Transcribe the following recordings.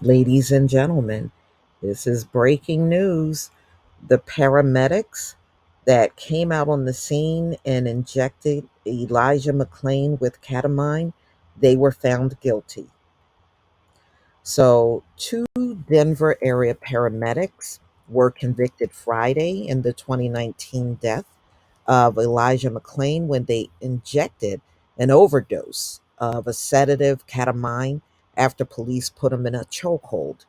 Ladies and gentlemen, this is breaking news. The paramedics that came out on the scene and injected Elijah McClain with ketamine, they were found guilty. So, two Denver area paramedics were convicted Friday in the 2019 death of Elijah McClain when they injected an overdose of a sedative ketamine after police put him in a chokehold.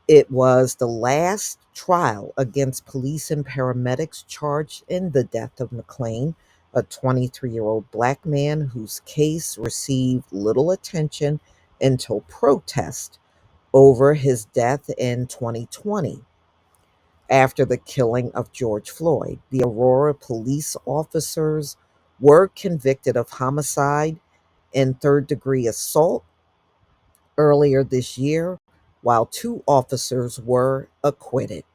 It was the last trial against police and paramedics charged in the death of McClain, a 23-year-old black man whose case received little attention until protest over his death in 2020 after the killing of George Floyd. The Aurora police officers were convicted of homicide and third-degree assault earlier this year, while two officers were acquitted.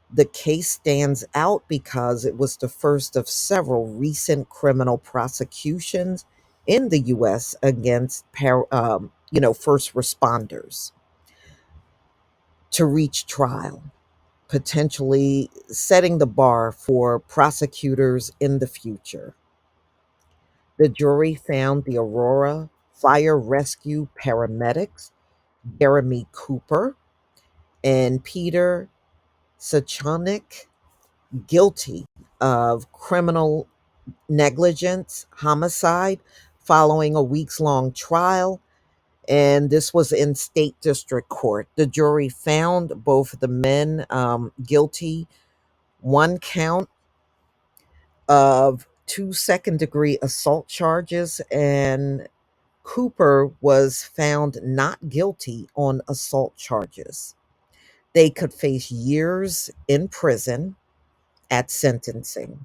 The case stands out because it was the first of several recent criminal prosecutions in the U.S. against first responders to reach trial, potentially setting the bar for prosecutors in the future. The jury found the Aurora fire rescue paramedics, Jeremy Cooper and Peter Sachonik, guilty of criminal negligence, homicide, following a weeks long trial. And this was in state district court. The jury found both of the men guilty, one count of two second degree assault charges, and Cooper was found not guilty on assault charges. They could face years in prison at sentencing.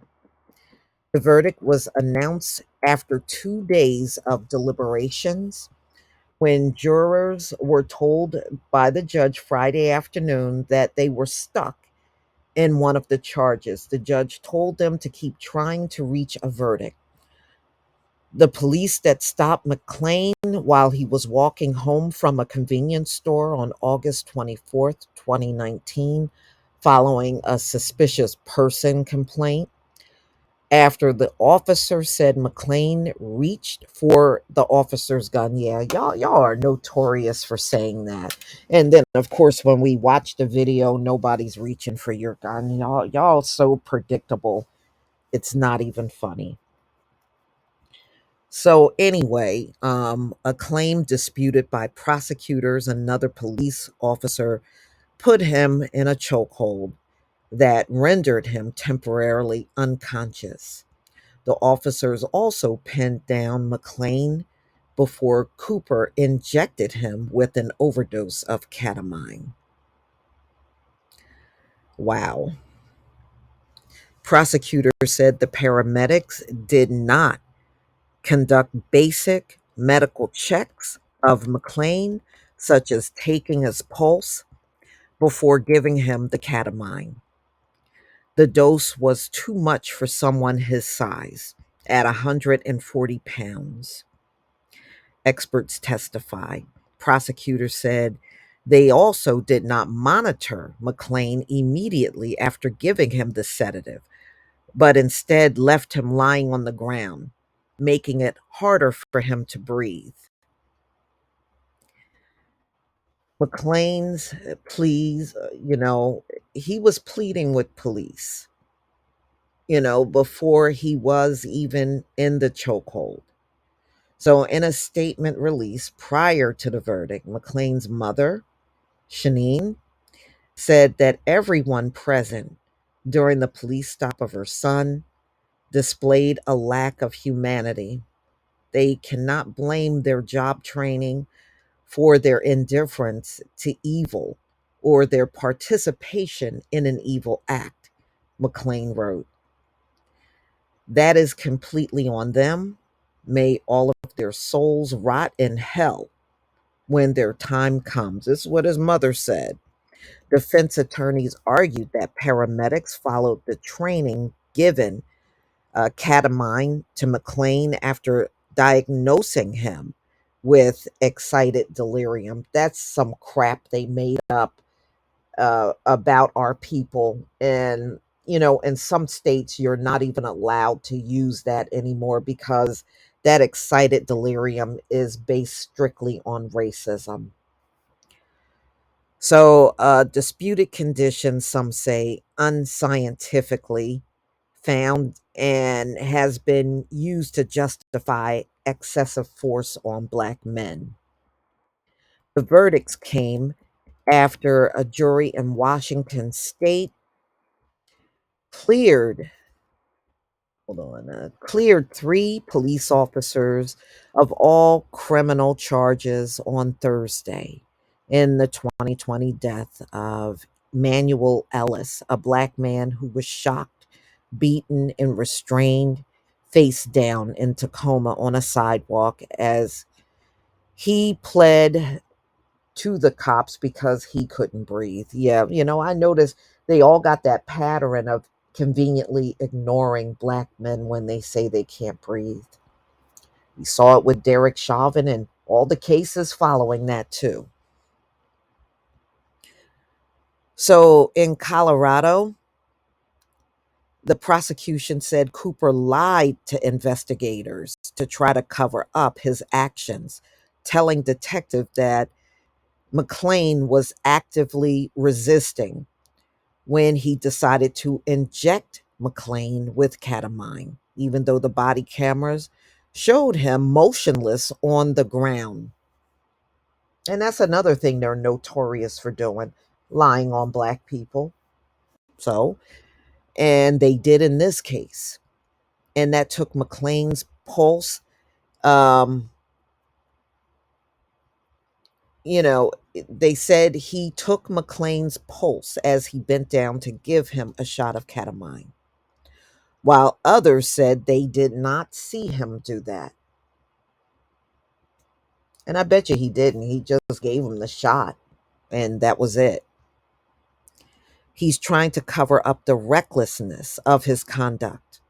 The verdict was announced after 2 days of deliberations when jurors were told by the judge Friday afternoon that they were stuck in one of the charges. The judge told them to keep trying to reach a verdict. The police that stopped McClain while he was walking home from a convenience store on August 24th, 2019, following a suspicious person complaint, after the officer said McClain reached for the officer's gun. Yeah, y'all are notorious for saying that. And then of course when we watch the video, nobody's reaching for your gun. Y'all so predictable. It's not even funny. So anyway, a claim disputed by prosecutors, another police officer put him in a chokehold that rendered him temporarily unconscious. The officers also pinned down McClain before Cooper injected him with an overdose of ketamine. Wow. Prosecutors said the paramedics did not conduct basic medical checks of McClain, such as taking his pulse, before giving him the ketamine. The dose was too much for someone his size at 140 pounds. Experts testified. Prosecutors said they also did not monitor McClain immediately after giving him the sedative, but instead left him lying on the ground, making it harder for him to breathe. McClain's pleas, he was pleading with police, before he was even in the chokehold. So, in a statement released prior to the verdict, McClain's mother, Shanine, said that everyone present during the police stop of her son displayed a lack of humanity. They cannot blame their job training for their indifference to evil or their participation in an evil act, McClain wrote. That is completely on them. May all of their souls rot in hell when their time comes. This is what his mother said. Defense attorneys argued that paramedics followed the training given ketamine to McClain after diagnosing him with excited delirium. That's some crap they made up about our people. And, in some states, you're not even allowed to use that anymore because that excited delirium is based strictly on racism. So, disputed condition, some say unscientifically found and has been used to justify excessive force on black men. The verdicts came after a jury in Washington state cleared cleared three police officers of all criminal charges on Thursday in the 2020 death of Manuel Ellis, a black man who was shocked, beaten, and restrained face down in Tacoma on a sidewalk as he pled to the cops because he couldn't breathe. Yeah, I noticed they all got that pattern of conveniently ignoring black men when they say they can't breathe. We saw it with Derek Chauvin and all the cases following that, too. So in Colorado, the prosecution said Cooper lied to investigators to try to cover up his actions, telling detective that McClain was actively resisting when he decided to inject McClain with ketamine, even though the body cameras showed him motionless on the ground. And that's another thing they're notorious for doing, lying on black people. So, and they did in this case. And that took McClain's pulse. Um, they said he took McClain's pulse as he bent down to give him a shot of ketamine, while others said they did not see him do that. And I bet you he didn't. He just gave him the shot, and that was it. He's trying to cover up the recklessness of his conduct.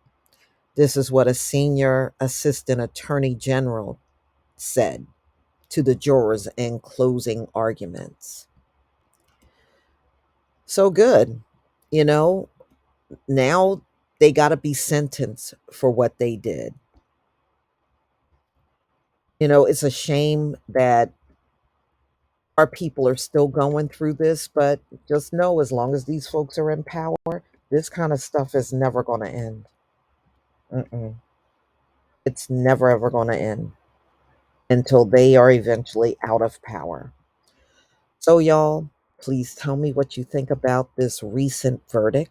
This is what a senior assistant attorney general said to the jurors in closing arguments. So good. You know, now they got to be sentenced for what they did. It's a shame that our people are still going through this, but just know as long as these folks are in power, this kind of stuff is never going to end. Mm-mm. It's never ever going to end until they are eventually out of power. So, y'all, please tell me what you think about this recent verdict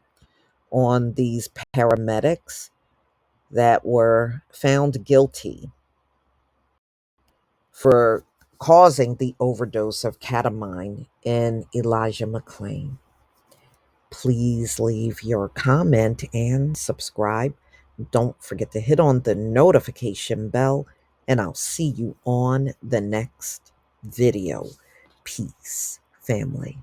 on these paramedics that were found guilty for causing the overdose of ketamine in Elijah McClain. Please leave your comment and subscribe. Don't forget to hit on the notification bell, and I'll see you on the next video. Peace, family.